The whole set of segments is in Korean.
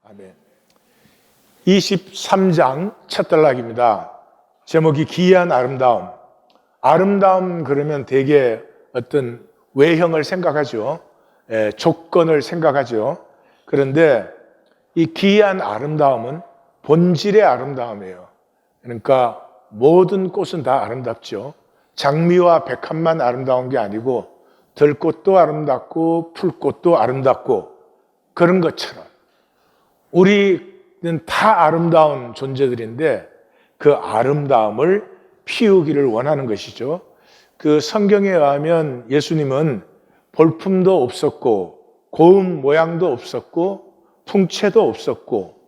아멘. 23장 첫 단락입니다. 제목이 기이한 아름다움. 아름다움 그러면 되게 어떤 외형을 생각하죠. 조건을 생각하죠. 그런데 이 기이한 아름다움은 본질의 아름다움이에요. 그러니까 모든 꽃은 다 아름답죠. 장미와 백합만 아름다운 게 아니고 들꽃도 아름답고 풀꽃도 아름답고 그런 것처럼 우리는 다 아름다운 존재들인데 그 아름다움을 피우기를 원하는 것이죠. 그 성경에 의하면 예수님은 볼품도 없었고 고운 모양도 없었고 풍채도 없었고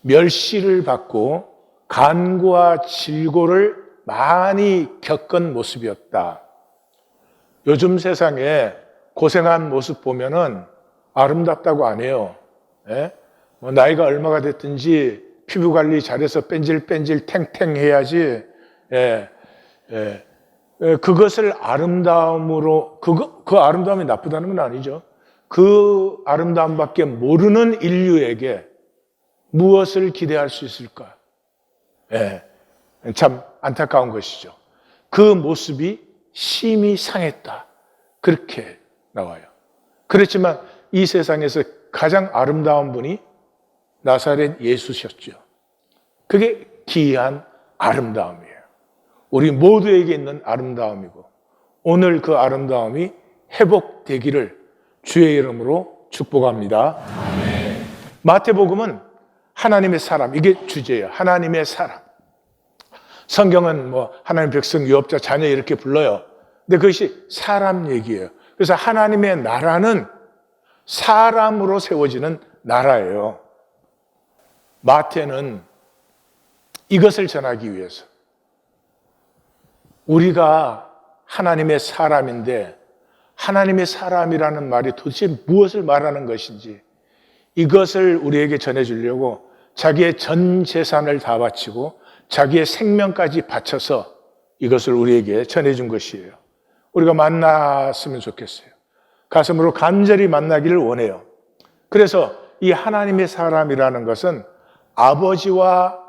멸시를 받고 간구와 질고를 많이 겪은 모습이었다. 요즘 세상에 고생한 모습 보면은 아름답다고 안 해요. 나이가 얼마가 됐든지 피부 관리 잘해서 뺀질뺀질 탱탱해야지. 그것을 아름다움으로 그 아름다움이 나쁘다는 건 아니죠. 그 아름다움밖에 모르는 인류에게 무엇을 기대할 수 있을까? 참 안타까운 것이죠. 그 모습이 심히 상했다. 그렇게 나와요. 그렇지만 이 세상에서 가장 아름다운 분이 나사렛 예수셨죠. 그게 기이한 아름다움이에요. 우리 모두에게 있는 아름다움이고 오늘 그 아름다움이 회복되기를 주의 이름으로 축복합니다. 아멘. 마태복음은 하나님의 사람, 이게 주제예요. 하나님의 사람. 성경은 하나님 백성, 유업자, 자녀 이렇게 불러요. 근데 그것이 사람 얘기예요. 그래서 하나님의 나라는 사람으로 세워지는 나라예요. 마태는 이것을 전하기 위해서 우리가 하나님의 사람인데 하나님의 사람이라는 말이 도대체 무엇을 말하는 것인지 이것을 우리에게 전해주려고 자기의 전 재산을 다 바치고 자기의 생명까지 바쳐서 이것을 우리에게 전해준 것이에요. 우리가 만났으면 좋겠어요. 가슴으로 간절히 만나기를 원해요. 그래서 이 하나님의 사람이라는 것은 아버지와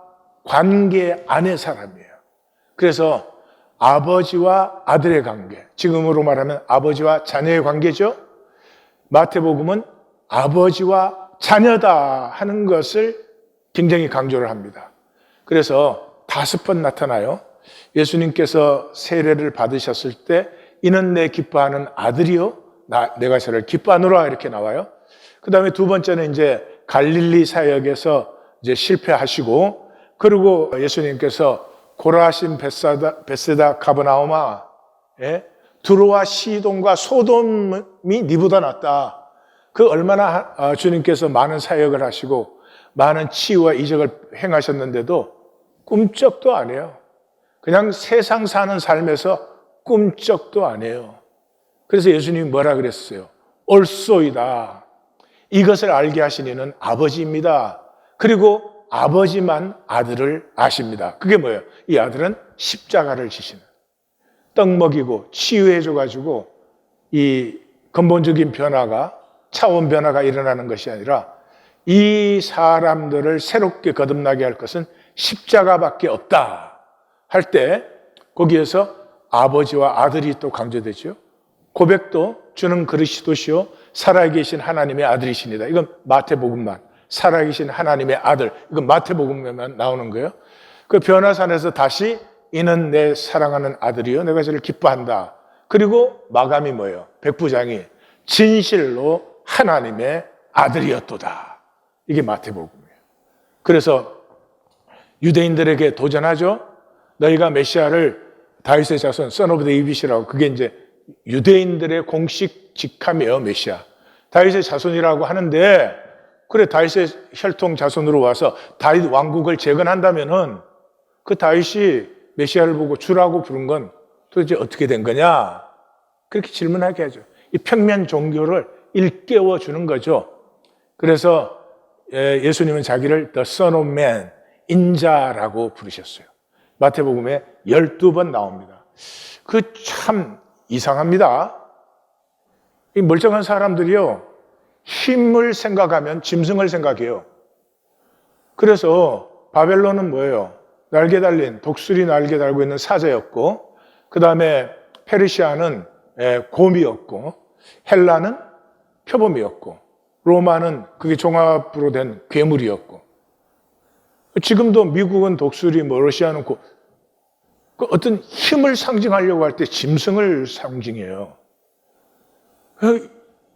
관계 안의 사람이에요. 그래서 아버지와 아들의 관계, 지금으로 말하면 아버지와 자녀의 관계죠. 마태복음은 아버지와 자녀다 하는 것을 굉장히 강조를 합니다. 그래서 5번 나타나요. 예수님께서 세례를 받으셨을 때 이는 내 기뻐하는 아들이요 내가 저를 기뻐하노라 이렇게 나와요. 그 다음에 2번째는 이제 갈릴리 사역에서 이제 실패하시고 그리고 예수님께서 고라신 벳세다 가버나움아 두로와 시돈과 소돔이 니보다 낫다. 그 얼마나 주님께서 많은 사역을 하시고 많은 치유와 이적을 행하셨는데도 꿈쩍도 안 해요. 그냥 세상 사는 삶에서 꿈쩍도 안 해요. 그래서 예수님이 뭐라 그랬어요? 옳소이다. 이것을 알게 하신 이는 아버지입니다. 그리고 아버지만 아들을 아십니다. 그게 뭐예요? 이 아들은 십자가를 지시는, 떡 먹이고 치유해줘가지고 이 근본적인 변화가, 차원 변화가 일어나는 것이 아니라 이 사람들을 새롭게 거듭나게 할 것은 십자가밖에 없다 할 때 거기에서 아버지와 아들이 또 강조되죠. 고백도 주는 그리스도시요 살아계신 하나님의 아들이십니다. 이건 마태복음만. 살아계신 하나님의 아들. 이건 마태복음에만 나오는 거예요. 그 변화산에서 다시 이는 내 사랑하는 아들이요 내가 저를 기뻐한다. 그리고 마감이 뭐예요? 백부장이 진실로 하나님의 아들이었도다. 이게 마태복음이에요. 그래서 유대인들에게 도전하죠. 너희가 메시아를 다윗의 자손, son of David이라고, 그게 이제 유대인들의 공식 직함이에요, 메시아. 다윗의 자손이라고 하는데, 그래, 다윗의 혈통 자손으로 와서 다윗 왕국을 재건한다면은 그 다윗이 메시아를 보고 주라고 부른 건 도대체 어떻게 된 거냐? 그렇게 질문하게 하죠. 이 평면 종교를 일깨워 주는 거죠. 그래서 예수님은 자기를 The Son of Man, 인자라고 부르셨어요. 마태복음에 12번 나옵니다. 그 참 이상합니다. 이 멀쩡한 사람들이요, 힘을 생각하면 짐승을 생각해요. 그래서 바벨론은 뭐예요? 날개 달린, 독수리 날개 달고 있는 사자였고, 그 다음에 페르시아는 곰이었고, 헬라는 표범이었고, 로마는 그게 종합으로 된 괴물이었고, 지금도 미국은 독수리, 뭐 러시아는 그 어떤 힘을 상징하려고 할 때 짐승을 상징해요.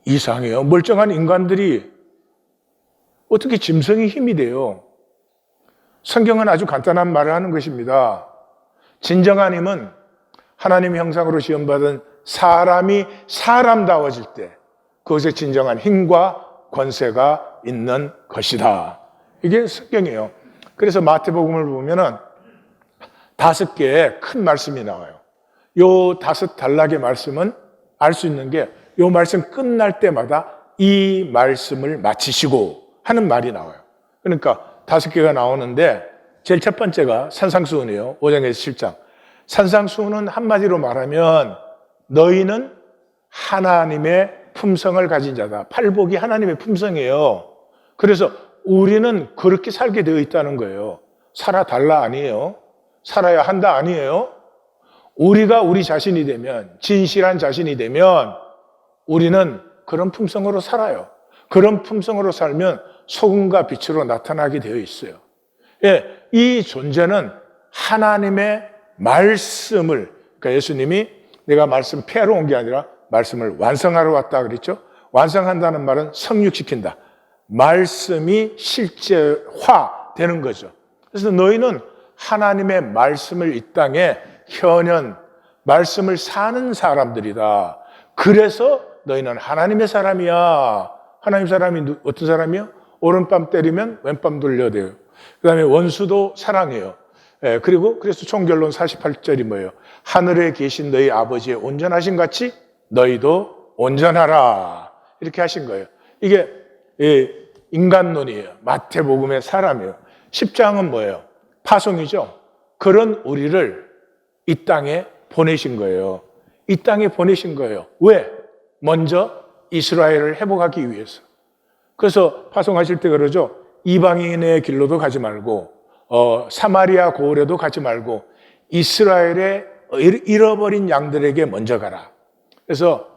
이상해요. 멀쩡한 인간들이 어떻게 짐승이 힘이 돼요? 성경은 아주 간단한 말을 하는 것입니다. 진정한 힘은 하나님의 형상으로 지음받은 사람이 사람다워질 때 그것에 진정한 힘과 권세가 있는 것이다. 이게 성경이에요. 그래서 마태복음을 보면은 5개의 큰 말씀이 나와요. 요 5 단락의 말씀은 알 수 있는 게 요 말씀 끝날 때마다 이 말씀을 마치시고 하는 말이 나와요. 그러니까 5개가 나오는데 제일 첫 번째가 산상수훈이에요. 5장에서 7장. 산상수훈은 한마디로 말하면 너희는 하나님의 품성을 가진 자다. 팔복이 하나님의 품성이에요. 그래서 우리는 그렇게 살게 되어 있다는 거예요. 살아달라 아니에요. 살아야 한다 아니에요. 우리가 우리 자신이 되면, 진실한 자신이 되면 우리는 그런 품성으로 살아요. 그런 품성으로 살면 소금과 빛으로 나타나게 되어 있어요. 예, 이 존재는 하나님의 말씀을, 그러니까 예수님이 내가 말씀 폐하러 온 게 아니라 말씀을 완성하러 왔다 그랬죠. 완성한다는 말은 성육시킨다. 말씀이 실제화되는 거죠. 그래서 너희는 하나님의 말씀을 이 땅에 현현 말씀을 사는 사람들이다. 그래서 너희는 하나님의 사람이야. 하나님 사람이 어떤 사람이요? 오른밤 때리면 왼밤 돌려대요. 그 다음에 원수도 사랑해요. 예, 그리고 그래서 총결론 48절이 뭐예요? 하늘에 계신 너희 아버지의 온전하신 같이 너희도 온전하라. 이렇게 하신 거예요. 이게 인간론이에요. 마태복음의 사람이에요. 10장은 뭐예요? 파송이죠. 그런 우리를 이 땅에 보내신 거예요. 이 땅에 보내신 거예요. 왜? 먼저 이스라엘을 회복하기 위해서. 그래서 파송하실 때 그러죠. 이방인의 길로도 가지 말고 사마리아 고을에도 가지 말고 이스라엘의 잃어버린 양들에게 먼저 가라. 그래서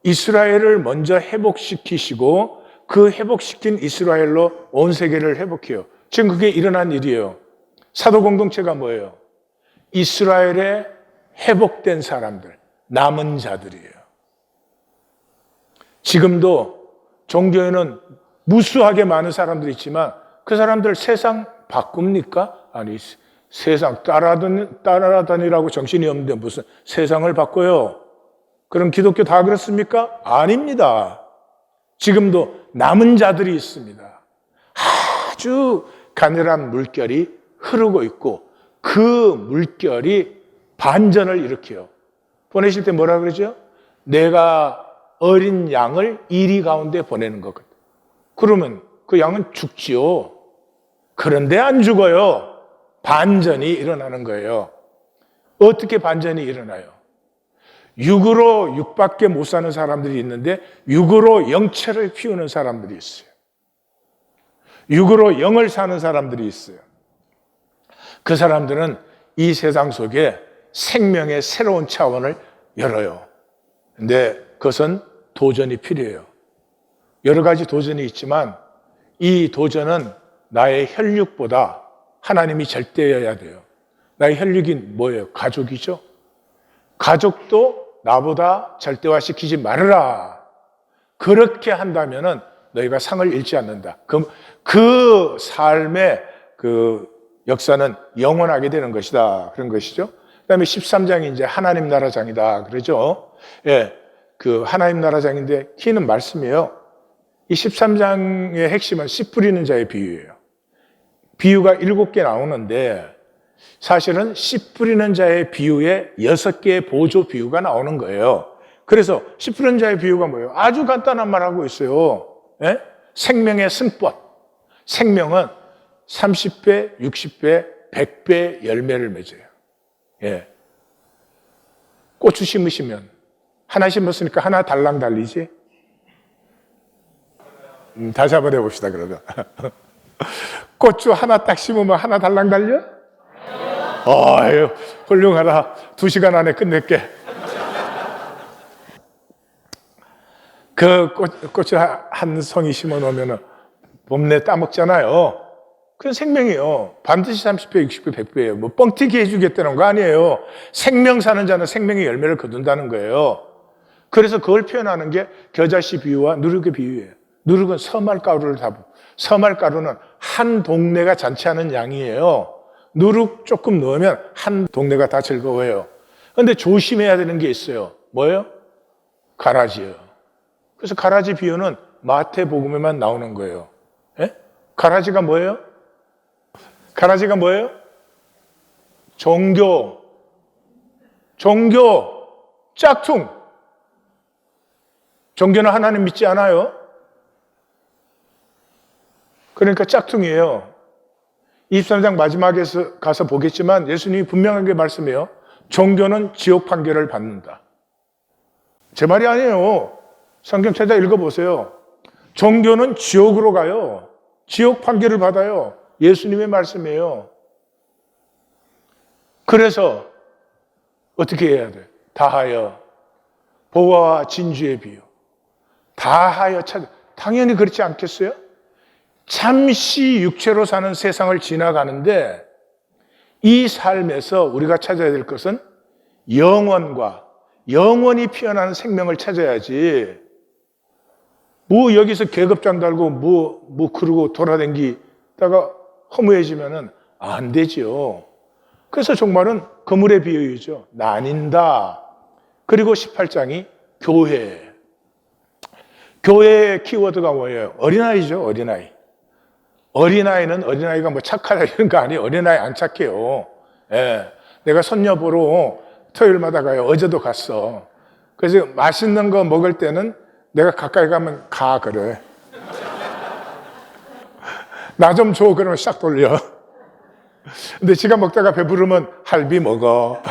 이스라엘을 먼저 회복시키시고 그 회복시킨 이스라엘로 온 세계를 회복해요. 지금 그게 일어난 일이에요. 사도 공동체가 뭐예요? 이스라엘의 회복된 사람들, 남은 자들이에요. 지금도 종교에는 무수하게 많은 사람들이 있지만 그 사람들 세상 바꿉니까? 아니, 세상 따라다니라고 정신이 없는데 무슨 세상을 바꿔요? 그럼 기독교 다 그렇습니까? 아닙니다. 지금도 남은 자들이 있습니다. 아주 가늘한 물결이 흐르고 있고 그 물결이 반전을 일으켜요. 보내실 때 뭐라 그러죠? 내가 어린 양을 이리 가운데 보내는 거거든. 그러면 그 양은 죽지요. 그런데 안 죽어요. 반전이 일어나는 거예요. 어떻게 반전이 일어나요? 육으로 육밖에 못 사는 사람들이 있는데 육으로 영체를 키우는 사람들이 있어요. 육으로 영을 사는 사람들이 있어요. 그 사람들은 이 세상 속에 생명의 새로운 차원을 열어요. 근데 그것은 도전이 필요해요. 여러 가지 도전이 있지만 이 도전은 나의 혈육보다 하나님이 절대여야 돼요. 나의 혈육이 뭐예요? 가족이죠. 가족도 나보다 절대화시키지 말아라. 그렇게 한다면은 너희가 상을 잃지 않는다. 그럼 그 삶의 그 역사는 영원하게 되는 것이다. 그런 것이죠. 그 다음에 13장이 이제 하나님 나라장이다. 그러죠. 예. 그 하나님 나라장인데 키는 말씀이에요. 이 13장의 핵심은 씨 뿌리는 자의 비유예요. 비유가 7개 나오는데 사실은 씨 뿌리는 자의 비유에 6개의 보조 비유가 나오는 거예요. 그래서 씨 뿌리는 자의 비유가 뭐예요? 아주 간단한 말 하고 있어요. 예? 생명의 승법. 생명은 30배, 60배, 100배 열매를 맺어요. 예. 고추 심으시면 하나 심었으니까 하나 달랑 달리지? 다시 한번 해봅시다, 그러면. 고추 하나 딱 심으면 하나 달랑 달려? 아유, 훌륭하다. 2시간 안에 끝낼게. 그 고추 한 송이 심어 놓으면 봄내 따먹잖아요. 그건 생명이에요. 반드시 30배, 60배, 100배예요. 뭐 뻥튀기 해주겠다는 거 아니에요. 생명 사는 자는 생명의 열매를 거둔다는 거예요. 그래서 그걸 표현하는 게 겨자씨 비유와 누룩의 비유예요. 누룩은 서말가루를 담고, 서말가루는 한 동네가 잔치하는 양이에요. 누룩 조금 넣으면 한 동네가 다 즐거워요. 그런데 조심해야 되는 게 있어요. 뭐예요? 가라지예요. 그래서 가라지 비유는 마태복음에만 나오는 거예요. 예? 가라지가 뭐예요? 가라지가 뭐예요? 종교, 짝퉁. 종교는 하나님 믿지 않아요. 그러니까 짝퉁이에요. 23장 마지막에 가서 보겠지만 예수님이 분명하게 말씀해요. 종교는 지옥 판결을 받는다. 제 말이 아니에요. 성경 찾아 읽어보세요. 종교는 지옥으로 가요. 지옥 판결을 받아요. 예수님의 말씀이에요. 그래서 어떻게 해야 돼? 다하여 보화와 진주의 비유. 다하여 찾아. 당연히 그렇지 않겠어요? 잠시 육체로 사는 세상을 지나가는데 이 삶에서 우리가 찾아야 될 것은 영원과 영원히 피어나는 생명을 찾아야지. 뭐 여기서 계급장 달고 뭐 그러고 돌아다니다가 허무해지면은 안 되지요. 그래서 종말은 그물의 비유이죠. 나뉜다. 그리고 18장이 교회. 교회의 키워드가 뭐예요? 어린아이죠, 어린아이. 어린아이는 어린아이가 뭐 착하다 이런 거 아니에요. 어린아이 안 착해요. 예. 내가 손녀 보러 토요일마다 가요. 어제도 갔어. 그래서 맛있는 거 먹을 때는 내가 가까이 가면 가, 그래. 나 좀 줘, 그러면 싹 돌려. 근데 지가 먹다가 배부르면 할비 먹어.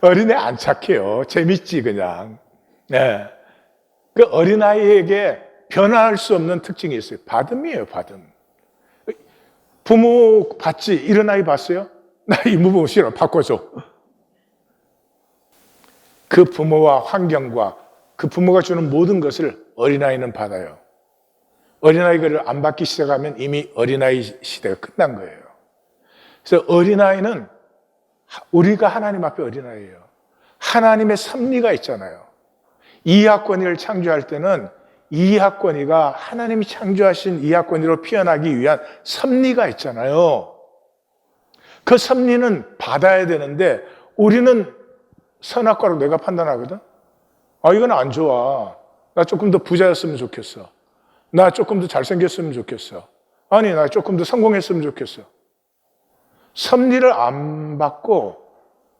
어린애 안 착해요. 재밌지, 그냥. 네. 그 어린아이에게 변화할 수 없는 특징이 있어요. 받음이에요, 받음. 부모 봤지? 이런 아이 봤어요? 나 이모부 싫어, 바꿔줘. 그 부모와 환경과 그 부모가 주는 모든 것을 어린아이는 받아요. 어린아이를 안 받기 시작하면 이미 어린아이 시대가 끝난 거예요. 그래서 어린아이는 우리가 하나님 앞에 어린아이예요. 하나님의 섭리가 있잖아요. 이하권이를 창조할 때는 이하권이가 하나님이 창조하신 이하권이로 피어나기 위한 섭리가 있잖아요. 그 섭리는 받아야 되는데 우리는 선악과로 내가 판단하거든. 아, 이건 안 좋아. 나 조금 더 부자였으면 좋겠어. 나 조금 더 잘생겼으면 좋겠어. 아니, 나 조금 더 성공했으면 좋겠어. 섭리를 안 받고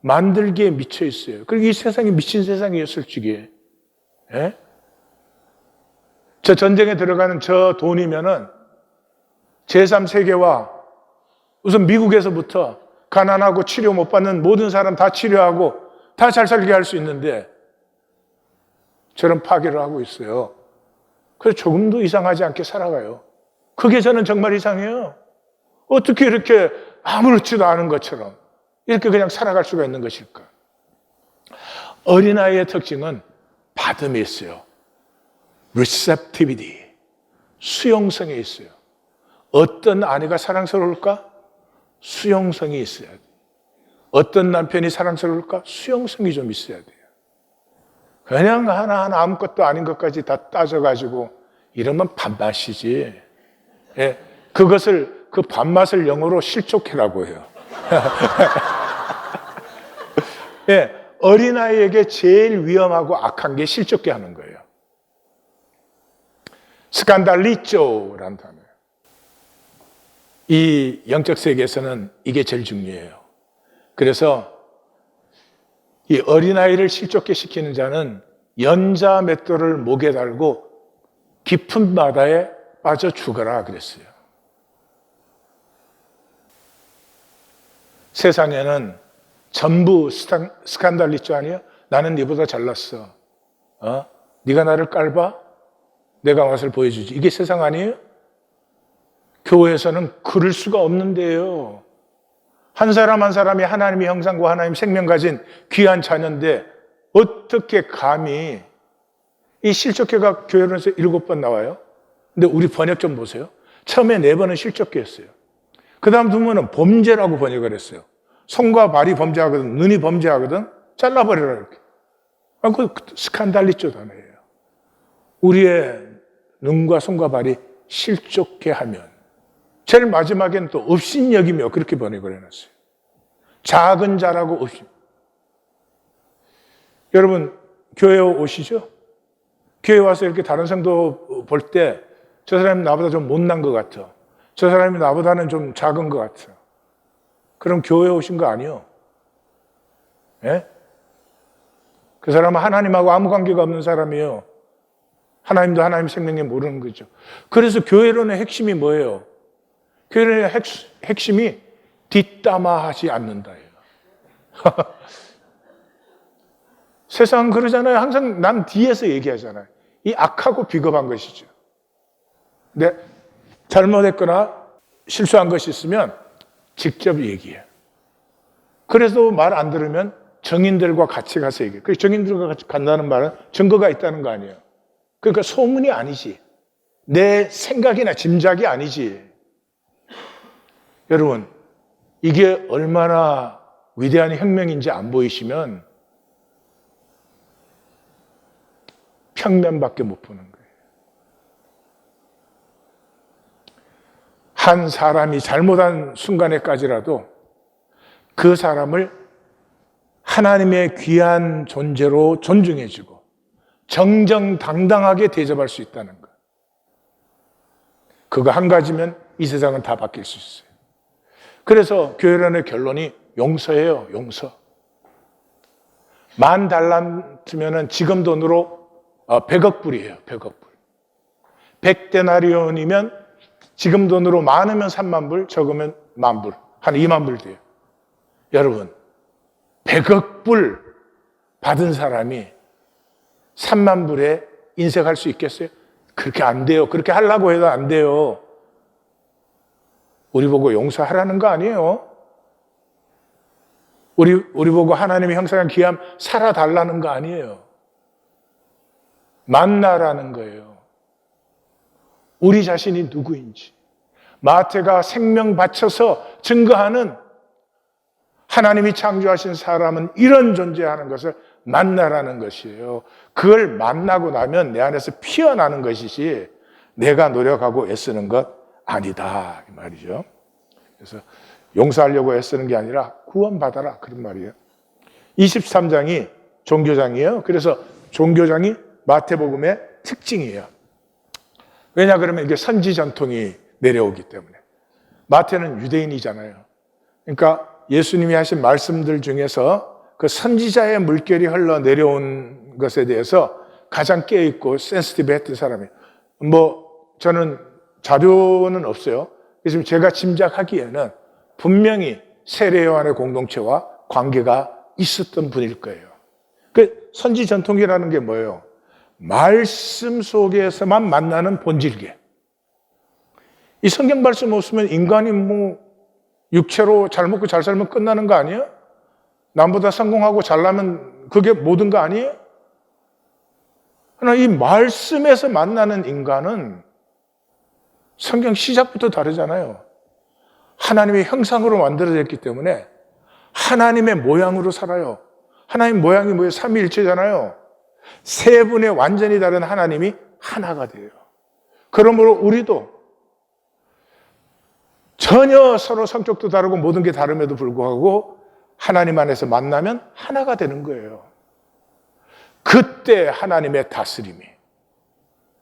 만들기에 미쳐 있어요. 그리고 이 세상이 미친 세상이에요, 솔직히. 예? 저 전쟁에 들어가는 저 돈이면은 제3세계와 우선 미국에서부터 가난하고 치료 못 받는 모든 사람 다 치료하고 다 잘 살게 할 수 있는데 저런 파괴를 하고 있어요. 그래서 조금도 이상하지 않게 살아가요. 그게 저는 정말 이상해요. 어떻게 이렇게 아무렇지도 않은 것처럼 이렇게 그냥 살아갈 수가 있는 것일까? 어린아이의 특징은 받음이 있어요. receptivity, 수용성이 있어요. 어떤 아내가 사랑스러울까? 수용성이 있어야 돼요. 어떤 남편이 사랑스러울까? 수용성이 좀 있어야 돼요. 그냥 하나하나 아무것도 아닌 것까지 다 따져가지고 이러면 밥맛이지. 예, 그것을, 그 밥맛을 영어로 실족해라고 해요. 예, 어린아이에게 제일 위험하고 악한 게 실족해 하는 거예요. 스칸달리조라는 단어예요. 이 영적 세계에서는 이게 제일 중요해요. 그래서 이 어린아이를 실족해 시키는 자는 연자 맷돌을 목에 달고 깊은 바다에 빠져 죽어라 그랬어요. 세상에는 전부 스칸달리조 아니야? 나는 네보다 잘났어. 네가 나를 깔봐? 내가 맛을 보여주지. 이게 세상 아니에요? 교회에서는 그럴 수가 없는데요. 한 사람 한 사람이 하나님의 형상과 하나님 생명 가진 귀한 자녀인데 어떻게 감히 이 실족교가 교회론에서 7번 나와요? 근데 우리 번역 좀 보세요. 처음에 4번은 실족교였어요. 그 다음 2번은 범죄라고 번역을 했어요. 손과 발이 범죄하거든, 눈이 범죄하거든, 잘라버리라 이렇게. 그 스칸달리죠 단어예요. 우리의 눈과 손과 발이 실족케 하면, 제일 마지막에는 또 업신여기며 그렇게 번역을 해놨어요. 작은 자라고 업신. 여러분 교회 오시죠? 교회 와서 이렇게 다른 성도 볼 때 저 사람이 나보다 좀 못난 것 같아, 저 사람이 나보다는 좀 작은 것 같아. 그럼 교회 오신 거 아니에요? 예? 그 사람은 하나님하고 아무 관계가 없는 사람이에요. 하나님도 하나님 생명에 모르는 거죠. 그래서 교회론의 핵심이 뭐예요? 교회론의 핵심이 뒷담화하지 않는다예요. 세상은 그러잖아요. 항상 남 뒤에서 얘기하잖아요. 이 악하고 비겁한 것이죠. 근데 잘못했거나 실수한 것이 있으면 직접 얘기해요. 그래서 말 안 들으면 정인들과 같이 가서 얘기해요. 그 정인들과 같이 간다는 말은 증거가 있다는 거 아니에요. 그러니까 소문이 아니지, 내 생각이나 짐작이 아니지. 여러분, 이게 얼마나 위대한 혁명인지 안 보이시면 평면밖에 못 보는 거예요. 한 사람이 잘못한 순간에까지라도 그 사람을 하나님의 귀한 존재로 존중해주고 정정당당하게 대접할 수 있다는 것. 그거 한 가지면 이 세상은 다 바뀔 수 있어요. 그래서 교회론의 결론이 용서예요. 용서. $10,000면 지금 돈으로 100억 불이에요. 100억 불. 100데나리온이면 지금 돈으로 많으면 3만 불, 적으면 1만 불. 한 2만 불 돼요. 여러분, 100억 불 받은 사람이 3만 불에 인색할 수 있겠어요? 그렇게 안 돼요. 그렇게 하려고 해도 안 돼요. 우리 보고 용서하라는 거 아니에요. 우리 보고 하나님의 형상의 귀함 살아달라는 거 아니에요. 만나라는 거예요. 우리 자신이 누구인지. 마태가 생명 바쳐서 증거하는 하나님이 창조하신 사람은 이런 존재하는 것을 만나라는 것이에요. 그걸 만나고 나면 내 안에서 피어나는 것이지 내가 노력하고 애쓰는 것 아니다, 이 말이죠. 그래서 용서하려고 애쓰는 게 아니라 구원받아라, 그런 말이에요. 23장이 종교장이에요. 그래서 종교장이 마태복음의 특징이에요. 왜냐 그러면 이게 선지 전통이 내려오기 때문에. 마태는 유대인이잖아요. 그러니까 예수님이 하신 말씀들 중에서 그 선지자의 물결이 흘러 내려온 것에 대해서 가장 깨어있고 센시티브했던 사람이에요. 저는 자료는 없어요. 그래서 제가 짐작하기에는 분명히 세례 요한의 공동체와 관계가 있었던 분일 거예요. 그 선지 전통이라는 게 뭐예요? 말씀 속에서만 만나는 본질계. 이 성경 말씀 없으면 인간이 육체로 잘 먹고 잘 살면 끝나는 거 아니에요? 남보다 성공하고 잘나면 그게 모든 거 아니에요? 그러나 이 말씀에서 만나는 인간은 성경 시작부터 다르잖아요. 하나님의 형상으로 만들어졌기 때문에 하나님의 모양으로 살아요. 하나님 모양이 뭐예요? 삼위일체잖아요. 세 분의 완전히 다른 하나님이 하나가 돼요. 그러므로 우리도 전혀 서로 성격도 다르고 모든 게 다름에도 불구하고 하나님 안에서 만나면 하나가 되는 거예요. 그때 하나님의 다스림이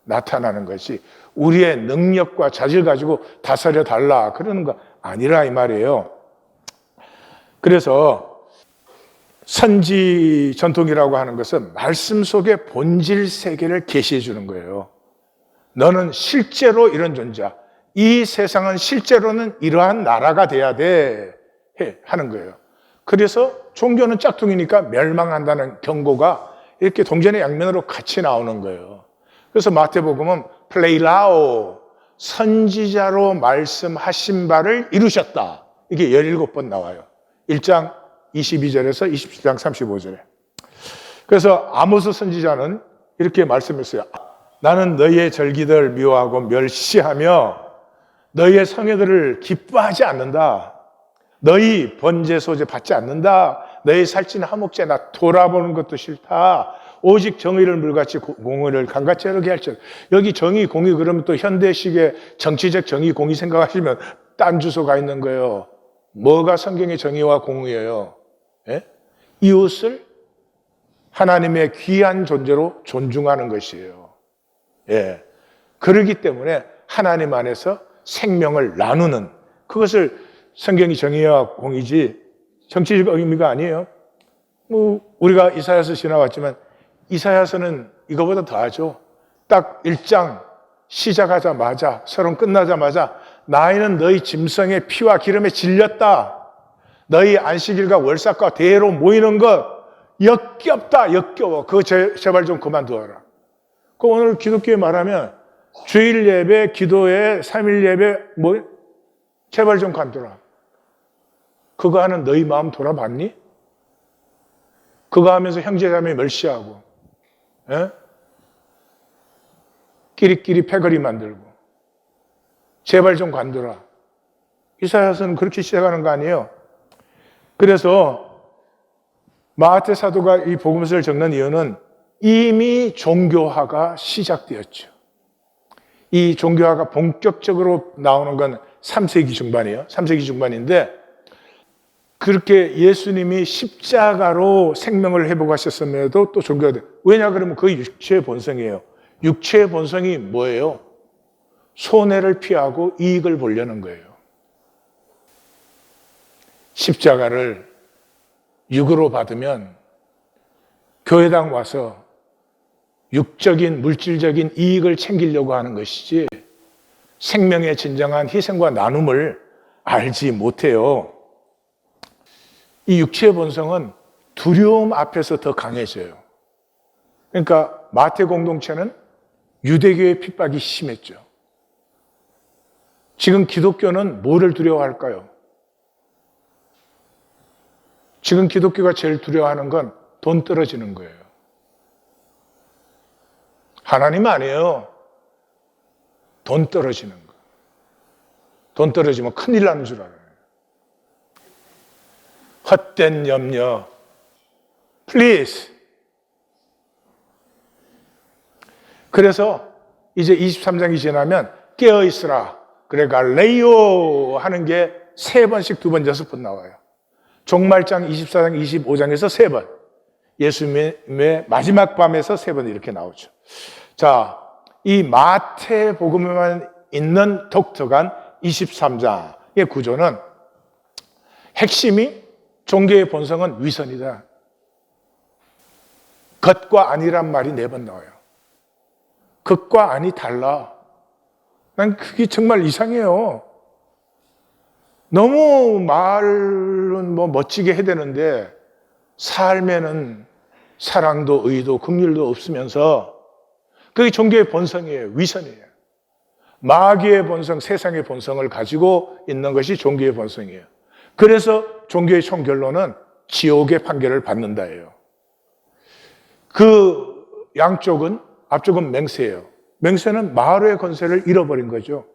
나타나는 것이 우리의 능력과 자질 가지고 다스려 달라 그러는 거 아니라 이 말이에요. 그래서 선지 전통이라고 하는 것은 말씀 속의 본질 세계를 계시해 주는 거예요. 너는 실제로 이런 존재야. 이 세상은 실제로는 이러한 나라가 돼야 돼 하는 거예요. 그래서 종교는 짝퉁이니까 멸망한다는 경고가 이렇게 동전의 양면으로 같이 나오는 거예요. 그래서 마태복음은 플레이라오, 선지자로 말씀하신 바를 이루셨다. 이게 17번 나와요. 1장 22절에서 27장 35절에. 그래서 아모스 선지자는 이렇게 말씀했어요. 나는 너희의 절기들 미워하고 멸시하며 너희의 성회들을 기뻐하지 않는다. 너희 번제 소제 받지 않는다. 너희 살찐 화목제 나 돌아보는 것도 싫다. 오직 정의를 물같이 공의를 강같이 하게 할지어다. 여기 정의 공의 그러면 또 현대식의 정치적 정의 공의 생각하시면 딴 주소가 있는 거예요. 뭐가 성경의 정의와 공의예요? 예? 이웃을 하나님의 귀한 존재로 존중하는 것이에요. 예. 그러기 때문에 하나님 안에서 생명을 나누는, 그것을 성경이 정의와 공의지 정치적 의미가 아니에요. 우리가 이사야서 지나왔지만 이사야서는 이거보다 더하죠. 딱 1장 시작하자마자, 서론 끝나자마자 나이는 너희 짐승의 피와 기름에 질렸다. 너희 안식일과 월삭과 대회로 모이는 것 역겹다. 역겨워. 그거 제발 좀 그만두어라. 그 오늘 기독교에 말하면 주일 예배, 기도회, 3일 예배 제발 좀 관두라. 그거 하는 너희 마음 돌아봤니? 그거 하면서 형제자매 멸시하고, 예? 끼리끼리 패거리 만들고, 제발 좀 관두라. 이사야서는 그렇게 시작하는 거 아니에요? 그래서 마태 사도가 이 복음서를 적는 이유는 이미 종교화가 시작되었죠. 이 종교화가 본격적으로 나오는 건 3세기 중반이에요. 3세기 중반인데 그렇게 예수님이 십자가로 생명을 회복하셨음에도 또 종교가 돼요. 왜냐 그러면 그게 육체의 본성이에요. 육체의 본성이 뭐예요? 손해를 피하고 이익을 보려는 거예요. 십자가를 육으로 받으면 교회당 와서 육적인 물질적인 이익을 챙기려고 하는 것이지 생명의 진정한 희생과 나눔을 알지 못해요. 이 육체의 본성은 두려움 앞에서 더 강해져요. 그러니까 마태 공동체는 유대교의 핍박이 심했죠. 지금 기독교는 뭐를 두려워할까요? 지금 기독교가 제일 두려워하는 건 돈 떨어지는 거예요. 하나님 아니에요. 돈 떨어지는 거. 돈 떨어지면 큰일 나는 줄 알아요. 헛된 염려. Please. 그래서 이제 23장이 지나면 깨어있으라. 그래 갈레이오 하는 게 3번씩 2번 6번 나와요. 종말장 24장 25장에서 3번. 예수님의 마지막 밤에서 3번 이렇게 나오죠. 자, 이 마태복음에만 있는 독특한 23장의 구조는 핵심이 종교의 본성은 위선이다. 겉과 안이란 말이 4번 나와요. 겉과 안이 달라. 난 그게 정말 이상해요. 너무 말은 멋지게 해야 되는데 삶에는 사랑도 의도 긍휼도 없으면서 그게 종교의 본성이에요. 위선이에요. 마귀의 본성, 세상의 본성을 가지고 있는 것이 종교의 본성이에요. 그래서 종교의 총결론은 지옥의 판결을 받는다예요. 그 양쪽은, 앞쪽은 맹세예요. 맹세는 말의 권세를 잃어버린 거죠.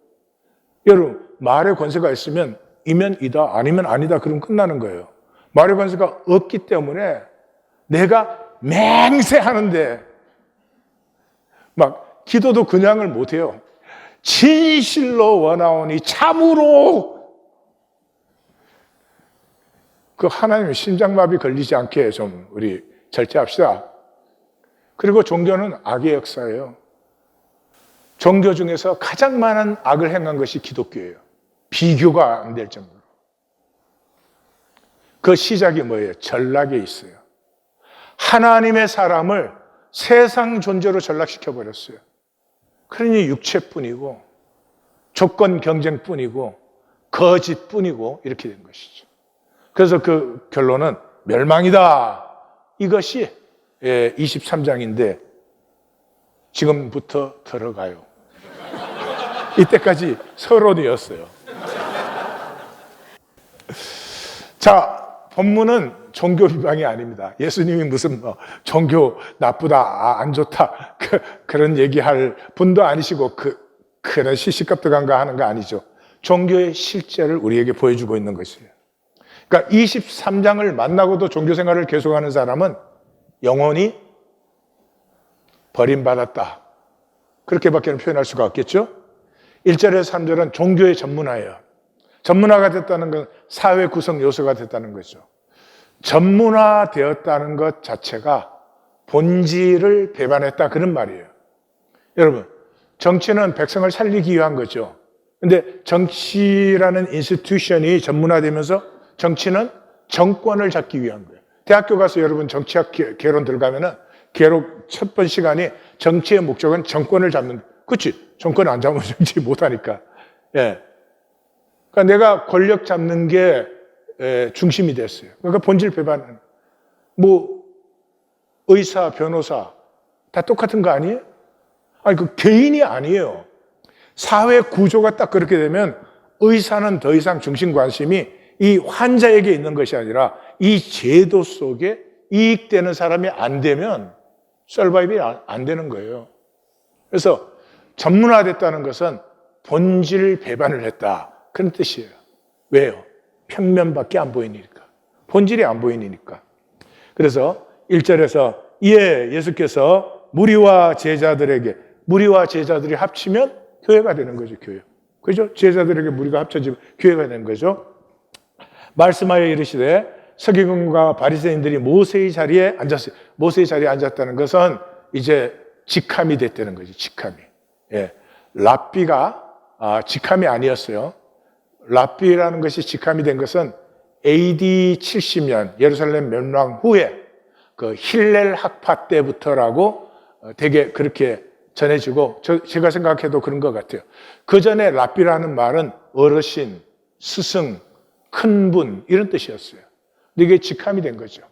여러분, 말의 권세가 있으면 이면 이다, 아니면 아니다, 그럼 끝나는 거예요. 말의 권세가 없기 때문에 내가 맹세하는데 막 기도도 그냥을 못해요. 진실로 원하오니 참으로. 그 하나님의 심장마비 걸리지 않게 좀 우리 절제합시다. 그리고 종교는 악의 역사예요. 종교 중에서 가장 많은 악을 행한 것이 기독교예요. 비교가 안 될 정도로. 그 시작이 뭐예요? 전락에 있어요. 하나님의 사람을 세상 존재로 전락시켜버렸어요. 그러니 육체뿐이고 조건 경쟁뿐이고 거짓뿐이고 이렇게 된 것이죠. 그래서 그 결론은 멸망이다. 이것이 23장인데 지금부터 들어가요. 이때까지 서론이었어요. 자, 본문은 종교 비방이 아닙니다. 예수님이 무슨 종교 나쁘다, 안 좋다 그런 얘기할 분도 아니시고 그런 시시껍데간가 하는 거 아니죠. 종교의 실제를 우리에게 보여주고 있는 것이에요. 그러니까 23장을 만나고도 종교 생활을 계속하는 사람은 영원히 버림받았다. 그렇게밖에 표현할 수가 없겠죠. 1절에서 3절은 종교의 전문화예요. 전문화가 됐다는 건 사회 구성 요소가 됐다는 거죠. 전문화되었다는 것 자체가 본질을 배반했다 그런 말이에요. 여러분, 정치는 백성을 살리기 위한 거죠. 근데 정치라는 인스티튜션이 전문화되면서 정치는 정권을 잡기 위한 거예요. 대학교 가서 여러분 정치학 개론 들어가면은 개론 첫 번 시간이 정치의 목적은 정권을 잡는, 그렇지? 정권 안 잡으면 정치 못하니까. 예. 그러니까 내가 권력 잡는 게 중심이 됐어요. 그러니까 본질 배반은 의사, 변호사 다 똑같은 거 아니에요? 아니 그 개인이 아니에요. 사회 구조가 딱 그렇게 되면 의사는 더 이상 중심 관심이 이 환자에게 있는 것이 아니라 이 제도 속에 이익되는 사람이 안 되면 서바이벌이 안 되는 거예요. 그래서 전문화됐다는 것은 본질 배반을 했다. 그런 뜻이에요. 왜요? 평면밖에 안 보이니까. 본질이 안 보이니까. 그래서 1절에서 이에 예수께서 무리와 제자들이 합치면 교회가 되는 거죠, 교회. 그죠? 제자들에게 무리가 합쳐지면 교회가 되는 거죠. 말씀하여 이르시되 서기관과 바리새인들이 모세의 자리에 앉았어요. 모세의 자리에 앉았다는 것은 이제 직함이 됐다는 거죠, 직함이. 예. 랍비가 직함이 아니었어요. 랍비라는 것이 직함이 된 것은 AD 70년 예루살렘 멸망 후에 그 힐렐 학파 때부터라고 되게 그렇게 전해지고 제가 생각해도 그런 것 같아요. 그 전에 랍비라는 말은 어르신, 스승, 큰 분 이런 뜻이었어요. 근데 이게 직함이 된 거죠.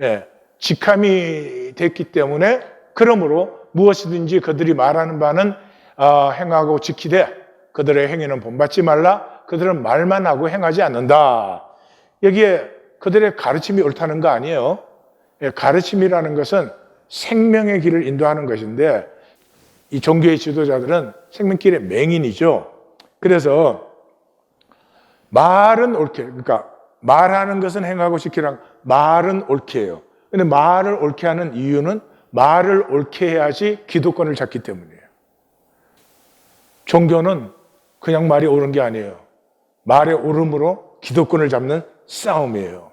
예, 직함이 됐기 때문에 그러므로 무엇이든지 그들이 말하는 바는 행하고 지키되 그들의 행위는 본받지 말라. 그들은 말만 하고 행하지 않는다. 여기에 그들의 가르침이 옳다는 거 아니에요. 예, 가르침이라는 것은 생명의 길을 인도하는 것인데 이 종교의 지도자들은 생명길의 맹인이죠. 그래서 말은 옳게, 그러니까 말하는 것은 행하고 지키라. 말은 옳게 해요. 근데 말을 옳게 하는 이유는 말을 옳게 해야지 기도권을 잡기 때문이에요. 종교는 그냥 말이 옳은 게 아니에요. 말의 옳음으로 기도권을 잡는 싸움이에요.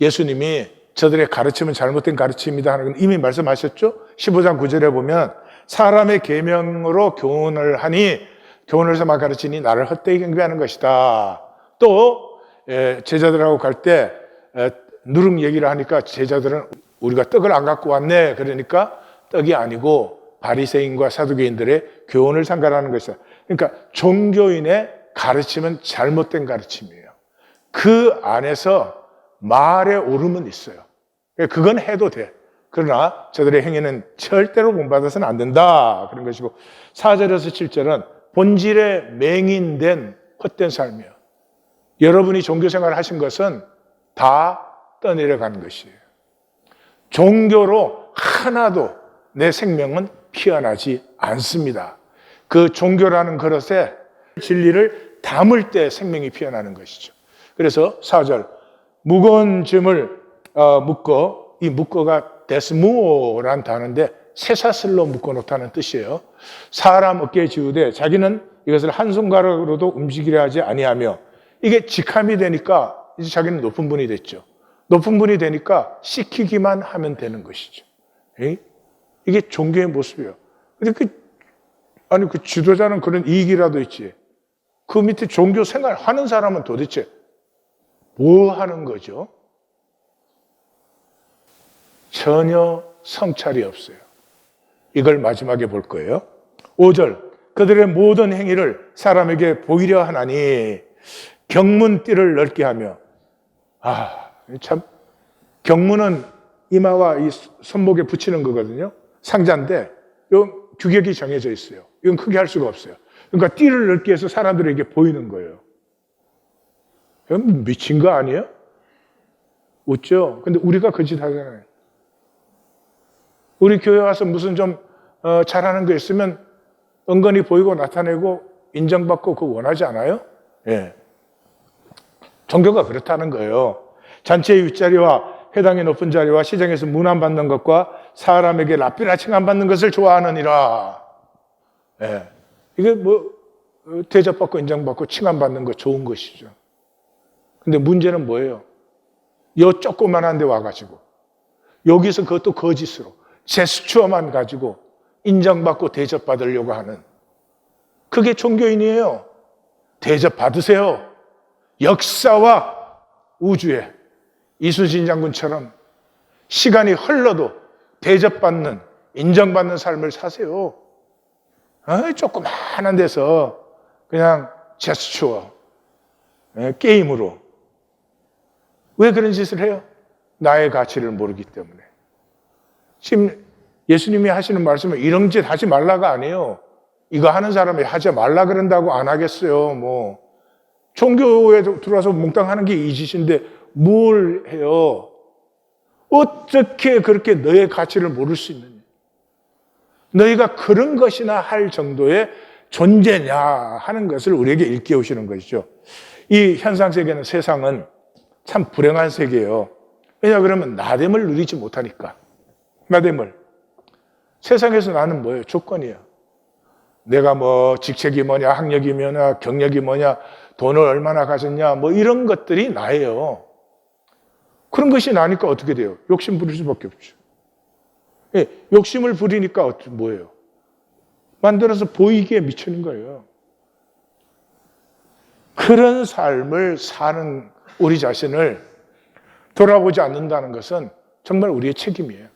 예수님이 저들의 가르침은 잘못된 가르침이다 하는 건 이미 말씀하셨죠? 15장 9절에 보면 사람의 계명으로 교훈을 하니 교훈을 삼아 가르치니 나를 헛되이 경배하는 것이다. 또 제자들하고 갈 때 누룽 얘기를 하니까 제자들은 우리가 떡을 안 갖고 왔네. 그러니까 떡이 아니고 바리새인과 사두개인들의 교훈을 상가라는 것이다. 그러니까 종교인의 가르침은 잘못된 가르침이에요. 그 안에서 말의 옳음은 있어요. 그건 해도 돼. 그러나 저들의 행위는 절대로 본받아서는 안 된다. 그런 것이고 4절에서 7절은 본질에 맹인된 헛된 삶이에요. 여러분이 종교생활을 하신 것은 다 떠내려가는 것이에요. 종교로 하나도 내 생명은 피어나지 않습니다. 그 종교라는 그릇에 진리를 담을 때 생명이 피어나는 것이죠. 그래서 4절 무거운 짐을 묶어, 이 묶어가 데스무오라는 단어인데 쇠사슬로 묶어놓다는 뜻이에요. 사람 어깨에 지우되 자기는 이것을 한 손가락으로도 움직이려 하지 아니하며 이게 직함이 되니까 이제 자기는 높은 분이 됐죠. 높은 분이 되니까 시키기만 하면 되는 것이죠. 이게 종교의 모습이에요. 근데 그 지도자는 그런 이익이라도 있지. 그 밑에 종교 생활 하는 사람은 도대체 뭐 하는 거죠? 전혀 성찰이 없어요. 이걸 마지막에 볼 거예요. 5절 그들의 모든 행위를 사람에게 보이려 하나니 경문띠를 넓게 하며 참 경문은 이마와 이 손목에 붙이는 거거든요. 상자인데 이 규격이 정해져 있어요. 이건 크게 할 수가 없어요. 그러니까 띠를 넓게 해서 사람들에게 보이는 거예요. 미친 거 아니에요? 웃죠? 근데 우리가 그 짓 하잖아요. 우리 교회 와서 무슨 좀 잘하는 거 있으면 은근히 보이고 나타내고 인정받고 그거 원하지 않아요? 예. 종교가 그렇다는 거예요. 잔치의 윗자리와 회당의 높은 자리와 시장에서 문안받는 것과 사람에게 랍비나 칭함받는 것을 좋아하느니라. 예. 이게 뭐 대접받고 인정받고 칭함받는 거 좋은 것이죠. 근데 문제는 뭐예요? 요 조그만한 데 와가지고 여기서 그것도 거짓으로 제스처만 가지고 인정받고 대접받으려고 하는, 그게 종교인이에요. 대접받으세요. 역사와 우주에 이순신 장군처럼 시간이 흘러도 대접받는, 인정받는 삶을 사세요. 조그만한 데서 그냥 제스처, 게임으로. 왜 그런 짓을 해요? 나의 가치를 모르기 때문에. 지금 예수님이 하시는 말씀은 이런 짓 하지 말라가 아니에요. 이거 하는 사람이 하지 말라 그런다고 안 하겠어요. 뭐 종교에 들어와서 몽땅하는 게 이 짓인데 뭘 해요? 어떻게 그렇게 너의 가치를 모를 수 있느냐? 너희가 그런 것이나 할 정도의 존재냐 하는 것을 우리에게 일깨우시는 것이죠. 이 현상 세계는, 세상은 참 불행한 세계예요. 왜냐 그러면 나됨을 누리지 못하니까. 나됨을. 세상에서 나는 뭐예요? 조건이야. 내가 뭐 직책이 뭐냐, 학력이 뭐냐, 경력이 뭐냐, 돈을 얼마나 가졌냐, 뭐 이런 것들이 나예요. 그런 것이 나니까 어떻게 돼요? 욕심 부릴 수밖에 없죠. 예, 욕심을 부리니까 뭐예요? 만들어서 보이기에 미치는 거예요. 그런 삶을 사는 우리 자신을 돌아보지 않는다는 것은 정말 우리의 책임이에요.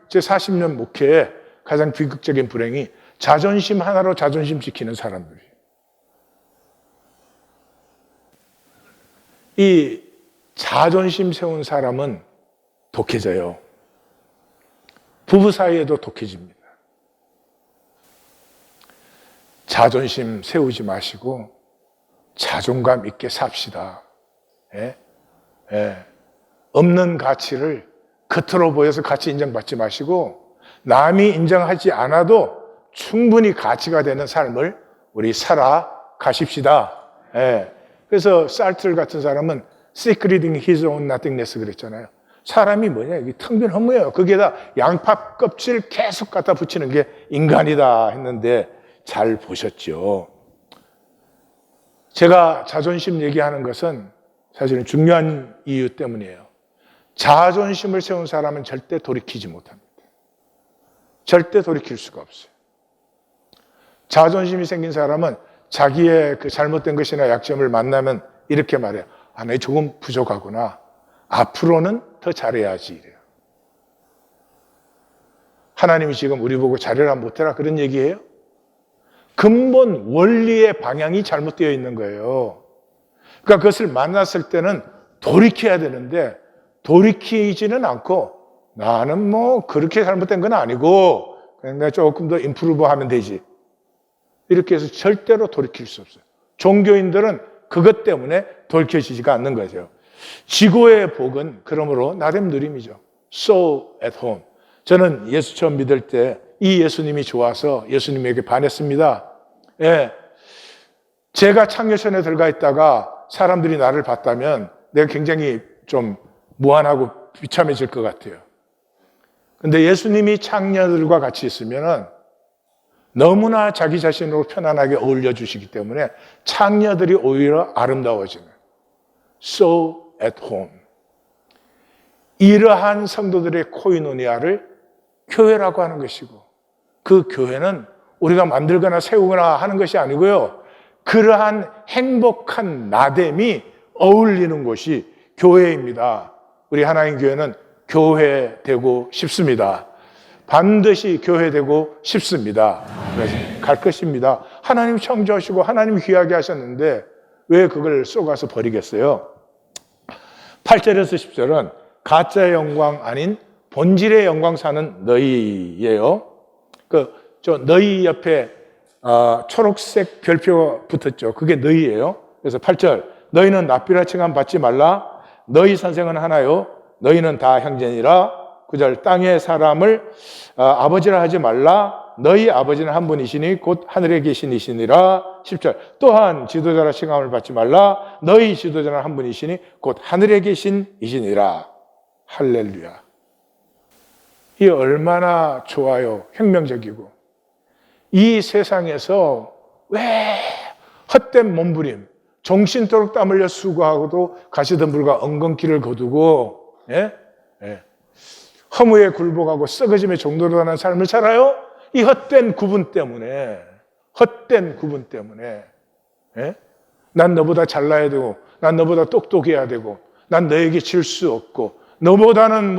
제 40년 목회에 가장 비극적인 불행이 자존심 하나로 자존심 지키는 사람들이에요. 이 자존심 세운 사람은 독해져요. 부부 사이에도 독해집니다. 자존심 세우지 마시고 자존감 있게 삽시다. 예? 예. 없는 가치를 겉으로 보여서 가치 인정받지 마시고 남이 인정하지 않아도 충분히 가치가 되는 삶을 우리 살아가십시다. 예. 그래서 sartre 같은 사람은 secreting his own nothingness 그랬잖아요. 사람이 뭐냐? 이게 텅 빈 허무예요. 거기에다 양파 껍질 계속 갖다 붙이는 게 인간이다 했는데 잘 보셨죠? 제가 자존심 얘기하는 것은 사실은 중요한 이유 때문이에요. 자존심을 세운 사람은 절대 돌이키지 못합니다. 절대 돌이킬 수가 없어요. 자존심이 생긴 사람은 자기의 그 잘못된 것이나 약점을 만나면 이렇게 말해요. 아, 내 조금 부족하구나. 앞으로는 더 잘해야지 이래요. 하나님이 지금 우리 보고 잘해라 못해라 그런 얘기예요? 근본 원리의 방향이 잘못되어 있는 거예요. 그러니까 그것을 만났을 때는 돌이켜야 되는데 돌이키지는 않고 나는 뭐 그렇게 잘못된 건 아니고 그냥 내가 조금 더 임프루브 하면 되지. 이렇게 해서 절대로 돌이킬 수 없어요. 종교인들은 그것 때문에 돌이켜지지가 않는 거죠. 지고의 복은 그러므로 나름 누림이죠. So at home. 저는 예수 처음 믿을 때 이 예수님이 좋아서 예수님에게 반했습니다. 예. 제가 창녀촌에 들어가 있다가 사람들이 나를 봤다면 내가 굉장히 좀 무안하고 비참해질 것 같아요. 근데 예수님이 창녀들과 같이 있으면은 너무나 자기 자신으로 편안하게 어울려 주시기 때문에 창녀들이 오히려 아름다워지는 So at home. 이러한 성도들의 코이노니아를 교회라고 하는 것이고 그 교회는 우리가 만들거나 세우거나 하는 것이 아니고요. 그러한 행복한 나됨이 어울리는 곳이 교회입니다. 우리 하나님 교회는 교회 되고 싶습니다. 반드시 교회 되고 싶습니다. 그래서 갈 것입니다. 하나님 창조하시고 하나님 귀하게 하셨는데 왜 그걸 쏘가서 버리겠어요? 8절에서 10절은 가짜의 영광 아닌 본질의 영광 사는 너희예요. 저 너희 옆에 초록색 별표가 붙었죠. 그게 너희예요. 그래서 8절, 너희는 납비라 칭함 받지 말라. 너희 선생은 하나요. 너희는 다 형제니라. 9절, 땅의 사람을 아버지라 하지 말라. 너희 아버지는 한 분이시니 곧 하늘에 계신 이시니라. 10절, 또한 지도자라 칭함을 받지 말라. 너희 지도자는 한 분이시니 곧 하늘에 계신 이시니라. 할렐루야. 이 얼마나 좋아요. 혁명적이고. 이 세상에서 왜 헛된 몸부림, 정신토록 땀 흘려 수고하고도 가시덤불과 엉겅퀴를 거두고 허무에 굴복하고 썩어짐의 정도로 가는 삶을 살아요? 이 헛된 구분 때문에, 난 너보다 잘나야 되고, 난 너보다 똑똑해야 되고, 난 너에게 질 수 없고, 너보다는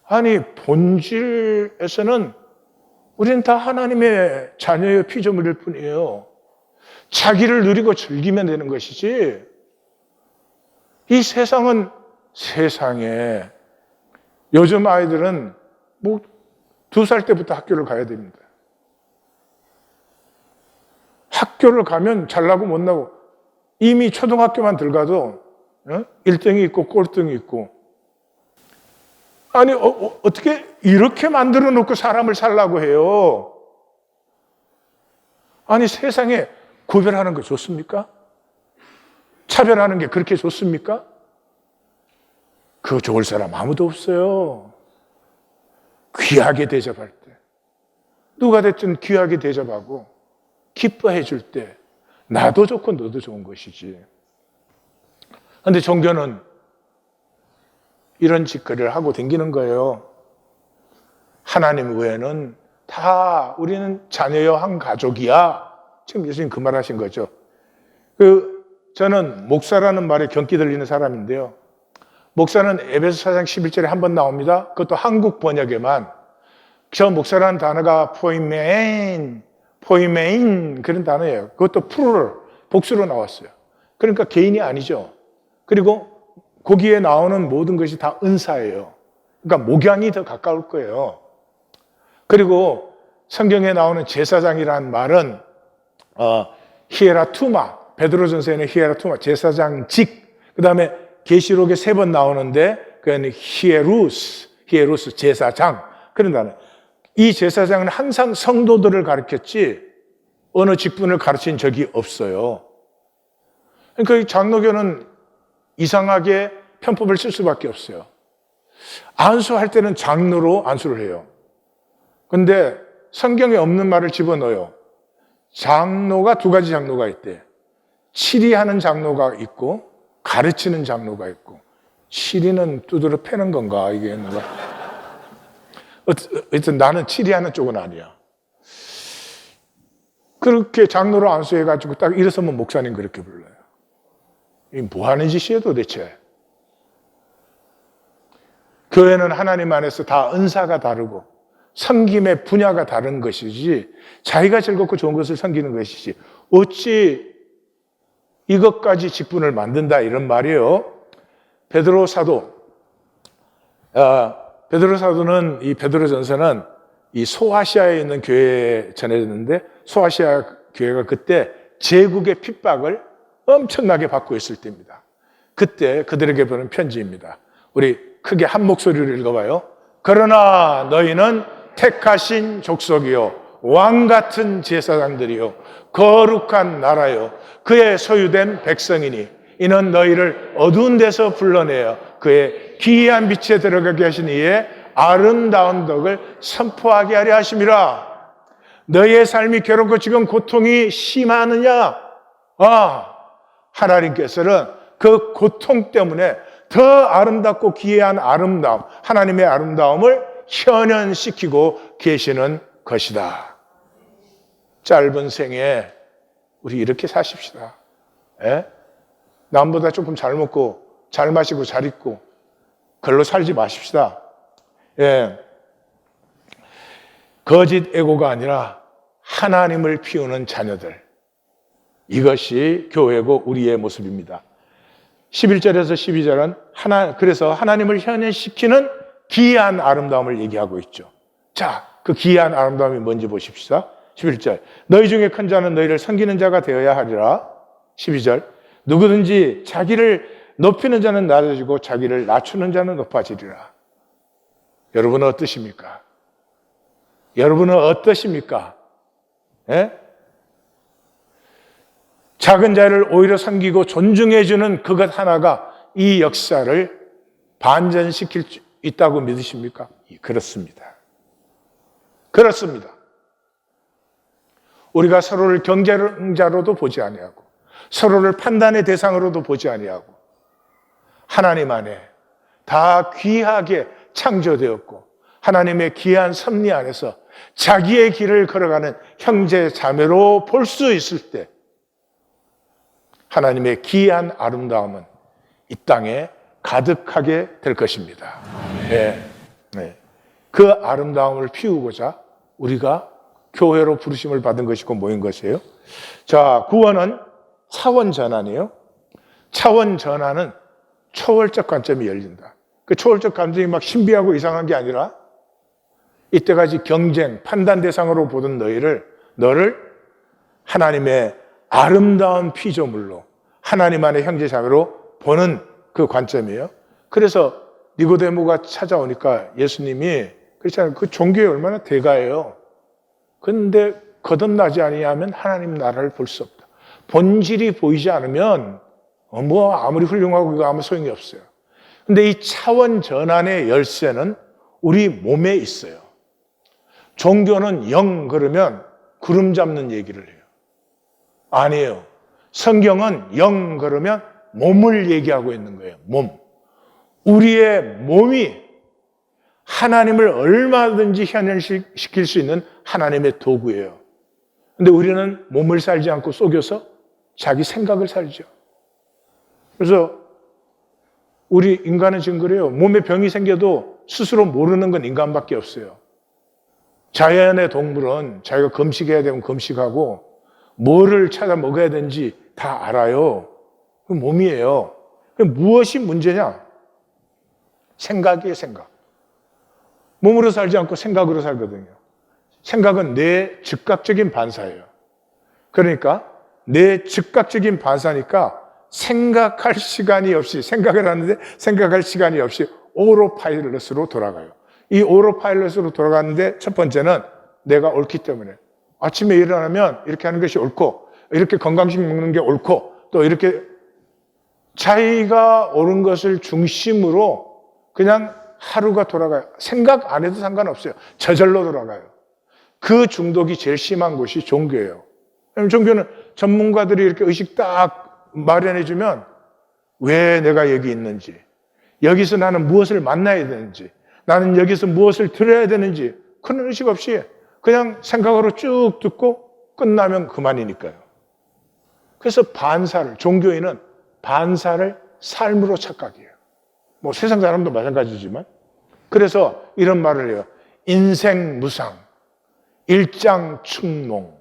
아니, 본질에서는 우리는 다 하나님의 자녀의 피조물일 뿐이에요. 자기를 누리고 즐기면 되는 것이지, 이 세상은 세상에, 요즘 아이들은 2살 때부터 학교를 가야 됩니다. 학교를 가면 잘나고 못나고, 이미 초등학교만 들어가도 1등이 있고 꼴등이 있고, 아니 어떻게 이렇게 만들어 놓고 사람을 살라고 해요? 아니 세상에 구별하는 거 좋습니까? 차별하는 게 그렇게 좋습니까? 그거 좋을 사람 아무도 없어요. 귀하게 대접할 때, 누가 됐든 귀하게 대접하고 기뻐해 줄 때 나도 좋고 너도 좋은 것이지. 그런데 종교는 이런 짓거리를 하고 다니는 거예요. 하나님 외에는 다 우리는 자녀여 한 가족이야. 지금 예수님 그 말 하신 거죠. 저는 목사라는 말에 경기 들리는 사람인데요. 목사는 에베소 4장 11절에 한 번 나옵니다. 그것도 한국 번역에만. 저 목사라는 단어가 포이메인 그런 단어예요. 그것도 프루럴, 복수로 나왔어요. 그러니까 개인이 아니죠. 그리고 거기에 나오는 모든 것이 다 은사예요. 그러니까 목양이 더 가까울 거예요. 그리고 성경에 나오는 제사장이라는 말은 히에라투마, 베드로전서에는 히에라투마, 제사장직. 그 다음에 계시록에 3번 나오는데 그는 히에루스, 제사장. 그런 단어. 이 제사장은 항상 성도들을 가르쳤지 어느 직분을 가르친 적이 없어요. 그러니까 이 장로교는 이상하게 편법을 쓸 수밖에 없어요. 안수할 때는 장로로 안수를 해요. 그런데 성경에 없는 말을 집어넣어요. 장로가 2가지 장로가 있대. 치리하는 장로가 있고 가르치는 장로가 있고. 치리는 두드러 패는 건가? 이게 누가? 어쨌든 나는 치리하는 쪽은 아니야. 그렇게 장로로 안수해가지고 딱 일어서면 목사님 그렇게 불러요. 이게 뭐 하는 짓이에요 도대체? 교회는 하나님 안에서 다 은사가 다르고 섬김의 분야가 다른 것이지 자기가 즐겁고 좋은 것을 섬기는 것이지 어찌 이것까지 직분을 만든다 이런 말이에요. 베드로 사도는 이 베드로전서는 이 소아시아에 있는 교회에 전해졌는데 소아시아 교회가 그때 제국의 핍박을 엄청나게 받고 있을 때입니다. 그때 그들에게 보낸 편지입니다. 우리 크게 한 목소리로 읽어봐요. 그러나 너희는 택하신 족속이요 왕 같은 제사장들이요 거룩한 나라요 그의 소유된 백성이니 이는 너희를 어두운 데서 불러내어 그의 기이한 빛에 들어가게 하신 이의 아름다운 덕을 선포하게 하려 하심이라. 너희의 삶이 괴롭고 지금 고통이 심하느냐? 하나님께서는 그 고통 때문에 더 아름답고 기이한 아름다움, 하나님의 아름다움을 현현시키고 계시는 것이다. 짧은 생에 우리 이렇게 사십시다. 남보다 조금 잘 먹고 잘 마시고 잘 입고 그걸로 살지 마십시다. 거짓 에고가 아니라 하나님을 피우는 자녀들. 이것이 교회고 우리의 모습입니다. 11절에서 12절은 그래서 하나님을 현현시키는 기이한 아름다움을 얘기하고 있죠. 자, 그 기이한 아름다움이 뭔지 보십시다. 11절. 너희 중에 큰 자는 너희를 섬기는 자가 되어야 하리라. 12절. 누구든지 자기를 높이는 자는 낮아지고 자기를 낮추는 자는 높아지리라. 여러분은 어떠십니까? 여러분은 어떠십니까? 예? 작은 자를 오히려 섬기고 존중해주는 그것 하나가 이 역사를 반전시킬 수 있다고 믿으십니까? 그렇습니다. 그렇습니다. 우리가 서로를 경쟁자로도 보지 아니하고 서로를 판단의 대상으로도 보지 아니하고 하나님 안에 다 귀하게 창조되었고 하나님의 귀한 섭리 안에서 자기의 길을 걸어가는 형제 자매로 볼 수 있을 때 하나님의 귀한 아름다움은 이 땅에 가득하게 될 것입니다. 네. 네. 그 아름다움을 피우고자 우리가 교회로 부르심을 받은 것이고 모인 것이에요. 자, 구원은 차원 전환이에요. 차원 전환은 초월적 관점이 열린다. 그 초월적 관점이 막 신비하고 이상한 게 아니라 이때까지 경쟁, 판단 대상으로 보던 너를 하나님의 아름다운 피조물로 하나님 안의 형제 자매로 보는 그 관점이에요. 그래서 니고데모가 찾아오니까 예수님이 그렇잖아요. 그 종교에 얼마나 대가예요. 그런데 거듭나지 아니하면 하나님 나라를 볼 수 없다. 본질이 보이지 않으면 뭐 아무리 훌륭하고 그거 아무 소용이 없어요. 근데 이 차원 전환의 열쇠는 우리 몸에 있어요. 종교는 영 그러면 구름 잡는 얘기를 해요. 아니에요. 성경은 영 그러면 몸을 얘기하고 있는 거예요. 몸. 우리의 몸이 하나님을 얼마든지 현현시킬 수 있는 하나님의 도구예요. 근데 우리는 몸을 살지 않고 속여서 자기 생각을 살죠. 그래서 우리 인간은 지금 그래요. 몸에 병이 생겨도 스스로 모르는 건 인간밖에 없어요. 자연의 동물은 자기가 금식해야 되면 금식하고 뭐를 찾아 먹어야 되는지 다 알아요. 그 몸이에요. 무엇이 문제냐? 생각이에요, 생각. 몸으로 살지 않고 생각으로 살거든요. 생각은 내 즉각적인 반사예요. 그러니까 내 즉각적인 반사니까 생각할 시간이 없이 생각을 하는데 생각할 시간이 없이 오토파일럿으로 돌아가요. 이 오토파일럿으로 돌아가는데 첫 번째는 내가 옳기 때문에 아침에 일어나면 이렇게 하는 것이 옳고 이렇게 건강식 먹는 게 옳고 또 이렇게 자기가 옳은 것을 중심으로 그냥 하루가 돌아가요. 생각 안 해도 상관없어요. 저절로 돌아가요. 그 중독이 제일 심한 곳이 종교예요. 종교는 전문가들이 이렇게 의식 딱 마련해주면 왜 내가 여기 있는지, 여기서 나는 무엇을 만나야 되는지, 나는 여기서 무엇을 들어야 되는지 그런 의식 없이 그냥 생각으로 쭉 듣고 끝나면 그만이니까요. 그래서 종교인은 반사를 삶으로 착각해요. 뭐 세상 사람도 마찬가지지만. 그래서 이런 말을 해요. 인생무상, 일장춘몽.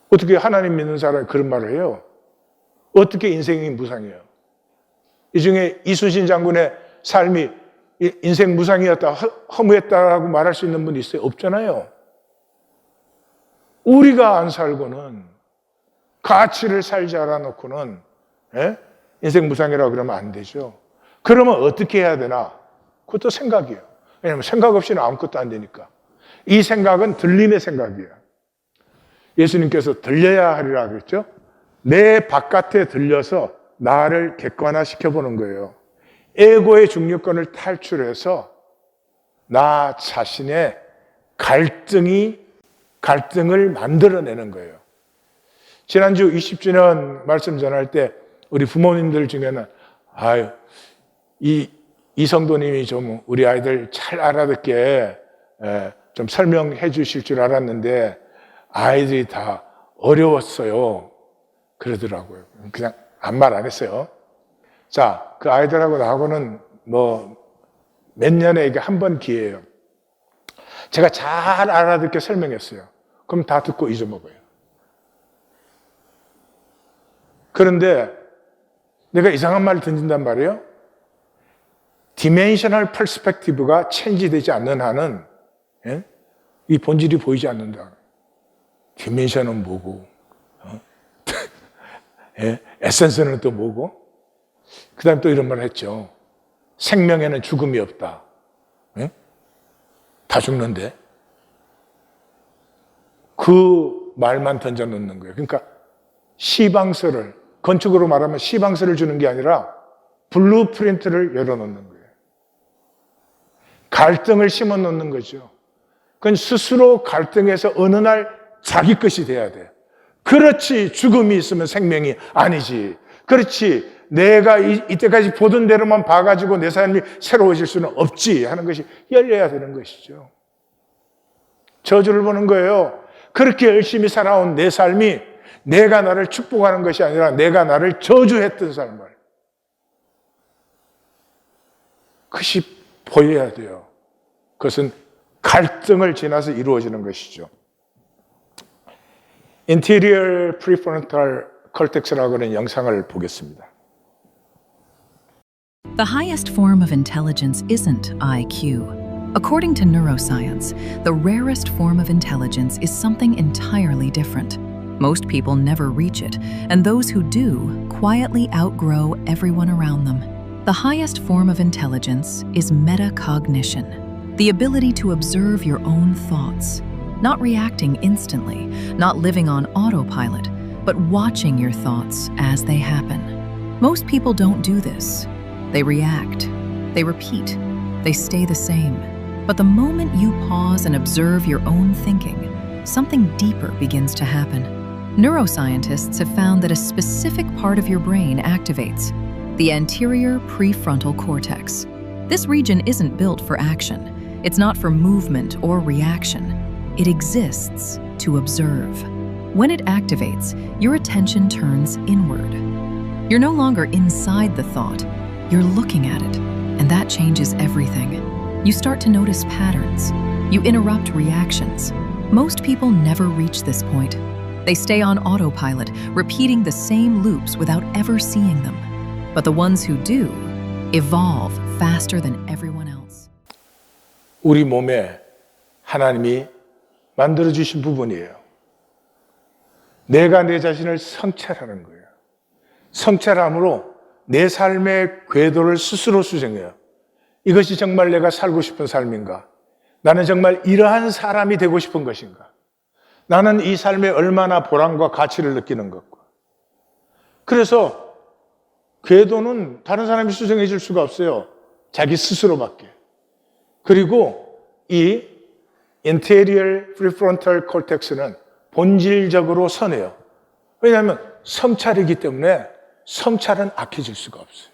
어떻게 하나님 믿는 사람이 그런 말을 해요? 어떻게 인생이 무상이에요? 이 중에 이순신 장군의 삶이 인생 무상이었다, 허무했다라고 말할 수 있는 분이 있어요? 없잖아요. 우리가 안 살고는 가치를 살지 않아놓고는 인생 무상이라고 그러면 안 되죠. 그러면 어떻게 해야 되나? 그것도 생각이에요. 왜냐하면 생각 없이는 아무것도 안 되니까. 이 생각은 들림의 생각이에요. 예수님께서 들려야 하리라 그랬죠? 내 바깥에 들려서 나를 객관화시켜보는 거예요. 에고의 중력권을 탈출해서 나 자신의 갈등을 만들어내는 거예요. 지난주 20주년 말씀 전할 때 우리 부모님들 중에는 이 성도님이 좀 우리 아이들 잘 알아듣게 좀 설명해 주실 줄 알았는데 아이들이 다 어려웠어요. 그러더라고요. 그냥 아무 말 안 했어요. 자, 그 아이들하고 나하고는 뭐 몇 년에 이게 한 번 기회예요. 제가 잘 알아듣게 설명했어요. 그럼 다 듣고 잊어먹어요. 그런데 내가 이상한 말을 던진단 말이에요. 디멘셔널 퍼스펙티브가 체인지되지 않는 한은 이 본질이 보이지 않는다. 디멘션은 뭐고, 에센스는 또 뭐고, 그 다음에 또 이런 말을 했죠. 생명에는 죽음이 없다. 다 죽는데. 그 말만 던져놓는 거예요. 그러니까 시방서를, 건축으로 말하면 시방서를 주는 게 아니라 블루프린트를 열어놓는 거예요. 갈등을 심어놓는 거죠. 그건 스스로 갈등해서 어느 날 자기 것이 돼야 돼요. 그렇지, 죽음이 있으면 생명이 아니지. 그렇지, 내가 이때까지 보던 대로만 봐가지고 내 삶이 새로워질 수는 없지 하는 것이 열려야 되는 것이죠. 저주를 보는 거예요. 그렇게 열심히 살아온 내 삶이 내가 나를 축복하는 것이 아니라 내가 나를 저주했던 삶을. 그것이 보여야 돼요. 그것은 갈등을 지나서 이루어지는 것이죠. Interior Prefrontal Cortex라고 하는 영상을 보겠습니다. The highest form of intelligence isn't IQ. According to neuroscience, the rarest form of intelligence is something entirely different. Most people never reach it, and those who do quietly outgrow everyone around them. The highest form of intelligence is metacognition, the ability to observe your own thoughts, not reacting instantly, not living on autopilot, but watching your thoughts as they happen. Most people don't do this. They react, they repeat, they stay the same. But the moment you pause and observe your own thinking, something deeper begins to happen. Neuroscientists have found that a specific part of your brain activates, the anterior prefrontal cortex. This region isn't built for action. It's not for movement or reaction. It exists to observe. When it activates, your attention turns inward. You're no longer inside the thought, you're looking at it, and that changes everything. You start to notice patterns. You interrupt reactions. Most people never reach this point. They stay on autopilot, repeating the same loops without ever seeing them. But the ones who do evolve faster than everyone else. 우리 몸에 하나님이 만들어주신 부분이에요. 내가 내 자신을 성찰하는 거예요. 성찰함으로 내 삶의 궤도를 스스로 수정해요. 이것이 정말 내가 살고 싶은 삶인가? 나는 정말 이러한 사람이 되고 싶은 것인가? 나는 이 삶에 얼마나 보람과 가치를 느끼는 것과. 그래서 궤도는 다른 사람이 수정해 줄 수가 없어요. 자기 스스로밖에. 그리고 이 Interior Prefrontal Cortex는 본질적으로 선해요. 왜냐하면 성찰이기 때문에 성찰은 악해질 수가 없어요.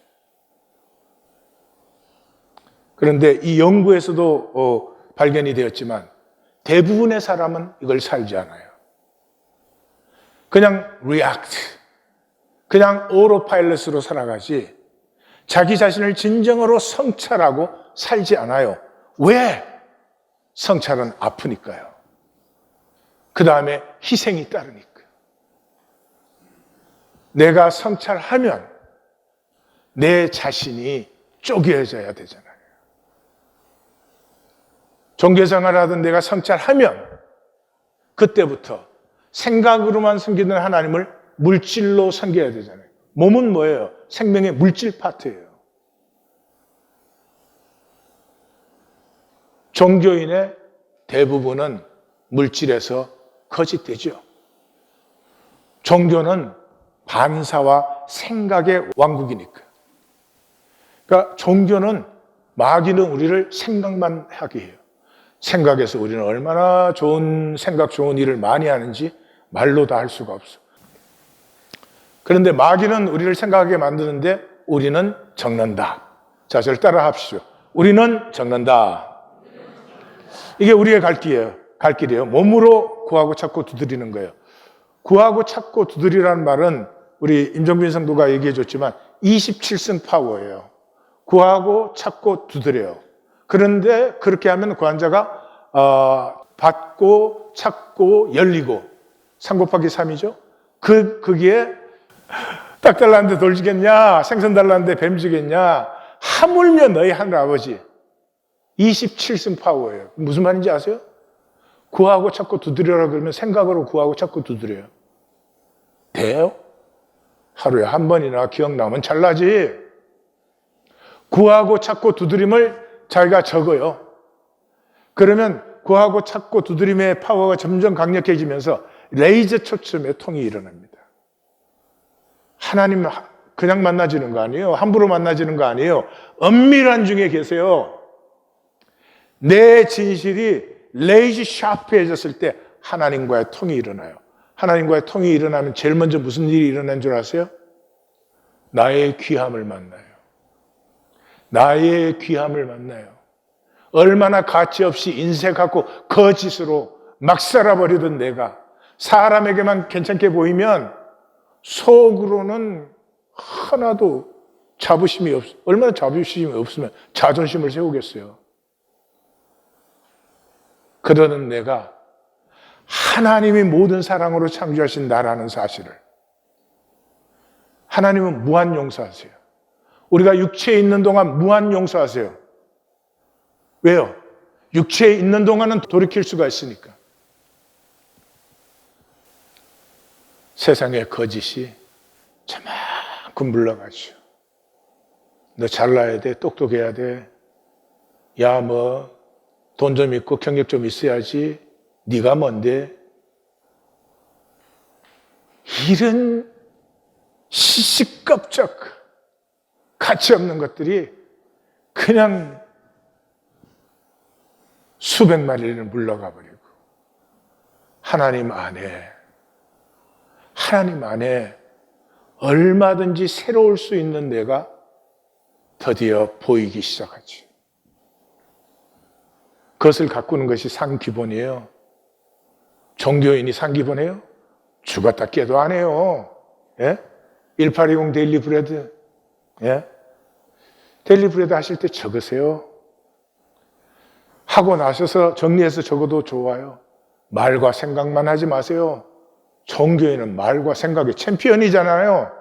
그런데 이 연구에서도 발견이 되었지만 대부분의 사람은 이걸 살지 않아요. 그냥 react, 그냥 오토파일럿으로 살아가지 자기 자신을 진정으로 성찰하고 살지 않아요. 왜? 성찰은 아프니까요. 그 다음에 희생이 따르니까. 내가 성찰하면 내 자신이 쪼개져야 되잖아요. 종교생활을 하던 내가 성찰하면 그때부터 생각으로만 섬기는 하나님을 물질로 섬겨야 되잖아요. 몸은 뭐예요? 생명의 물질 파트예요. 종교인의 대부분은 물질에서 거짓되죠. 종교는 반사와 생각의 왕국이니까. 그러니까 종교는 마귀는 우리를 생각만 하게 해요. 생각에서 우리는 얼마나 좋은 생각, 좋은 일을 많이 하는지 말로 다 할 수가 없어. 그런데 마귀는 우리를 생각하게 만드는데 우리는 적는다. 자, 저를 따라 합시다. 우리는 적는다. 이게 우리의 갈 길이에요. 몸으로 구하고 찾고 두드리는 거예요. 구하고 찾고 두드리라는 말은 우리 임정빈 성도가 얘기해 줬지만 27승 파워예요. 구하고 찾고 두드려요. 그런데 그렇게 하면 그 환자가 받고 찾고 열리고 3 곱하기 3이죠. 그게 딱 달라는데 돌 주겠냐? 생선 달라는데 뱀 주겠냐? 하물며 너희 하늘 아버지 27승 파워예요. 무슨 말인지 아세요? 구하고 찾고 두드려라 그러면 생각으로 구하고 찾고 두드려요. 돼요? 하루에 한 번이나 기억나면 잘나지. 구하고 찾고 두드림을 자기가 적어요. 그러면 구하고 찾고 두드림의 파워가 점점 강력해지면서 레이저 초점의 통이 일어납니다. 하나님 그냥 만나지는 거 아니에요. 함부로 만나지는 거 아니에요. 엄밀한 중에 계세요. 내 진실이 레이저 샤프해졌을 때 하나님과의 통이 일어나요. 하나님과의 통이 일어나면 제일 먼저 무슨 일이 일어난 줄 아세요? 나의 귀함을 만나요. 나의 귀함을 만나요. 얼마나 가치 없이 인색하고 거짓으로 막 살아버리던 내가 사람에게만 괜찮게 보이면 속으로는 하나도 자부심이 얼마나 자부심이 없으면 자존심을 세우겠어요. 그러는 내가 하나님이 모든 사랑으로 창조하신 나라는 사실을, 하나님은 무한 용서하세요. 우리가 육체에 있는 동안 무한 용서하세요. 왜요? 육체에 있는 동안은 돌이킬 수가 있으니까. 세상의 거짓이 저만큼 물러가죠. 너 잘나야 돼, 똑똑해야 돼. 야, 뭐 돈 좀 있고 경력 좀 있어야지. 네가 뭔데? 이런 시시껍적 가치 없는 것들이 그냥 수백 마리를 물러가 버리고 하나님 안에 얼마든지 새로울 수 있는 내가 드디어 보이기 시작하지. 그것을 가꾸는 것이 상기본이에요. 종교인이 상기본이에요? 죽었다 깨도 안 해요. 예? 1820 데일리 브레드. 예? 데일리 브레드 하실 때 적으세요. 하고 나셔서 정리해서 적어도 좋아요. 말과 생각만 하지 마세요. 종교인은 말과 생각의 챔피언이잖아요.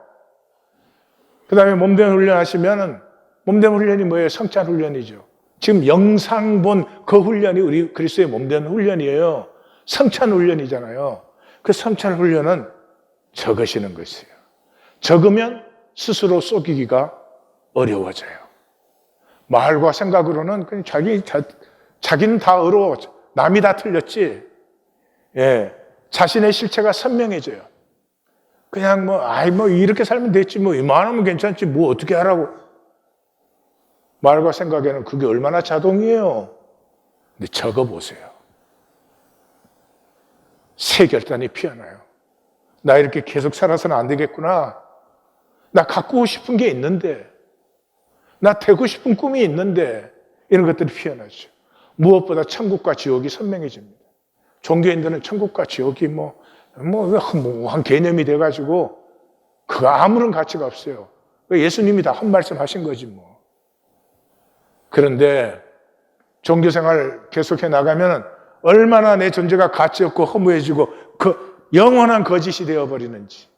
그 다음에 몸된 훈련 하시면은, 몸된 훈련이 뭐예요? 성찬 훈련이죠. 지금 영상 본 그 훈련이 우리 그리스도의 몸된 훈련이에요. 성찬 훈련이잖아요. 그 성찬 훈련은 적으시는 것이에요. 적으면 스스로 속이기가 어려워져요. 말과 생각으로는 그냥 자기는 다 어려워. 남이 다 틀렸지. 예. 자신의 실체가 선명해져요. 그냥 뭐 이렇게 살면 됐지. 뭐 이만하면 괜찮지. 뭐 어떻게 하라고. 말과 생각에는 그게 얼마나 자동이에요. 근데 적어보세요. 새 결단이 피어나요. 나 이렇게 계속 살아서는 안 되겠구나. 나 갖고 싶은 게 있는데. 나 되고 싶은 꿈이 있는데. 이런 것들이 피어나죠. 무엇보다 천국과 지옥이 선명해집니다. 종교인들은 천국과 지옥이 한 개념이 돼가지고 그거 아무런 가치가 없어요. 예수님이 다 한 말씀 하신 거지 뭐. 그런데 종교생활 계속해 나가면 얼마나 내 존재가 가치 없고 허무해지고 그 영원한 거짓이 되어버리는지.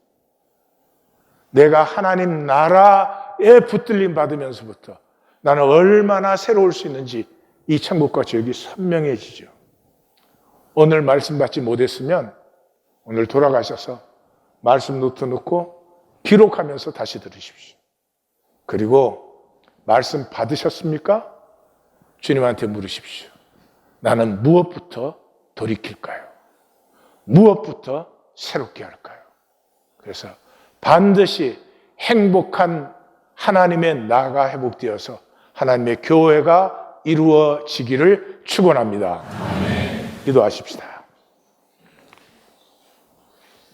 내가 하나님 나라에 붙들림 받으면서부터 나는 얼마나 새로울 수 있는지 이 천국과 지옥이 선명해지죠. 오늘 말씀 받지 못했으면 오늘 돌아가셔서 말씀 노트 넣고 기록하면서 다시 들으십시오. 그리고 말씀 받으셨습니까? 주님한테 물으십시오. 나는 무엇부터 돌이킬까요? 무엇부터 새롭게 할까요? 그래서 반드시 행복한 하나님의 나라가 회복되어서 하나님의 교회가 이루어지기를 축원합니다. 기도하십시다.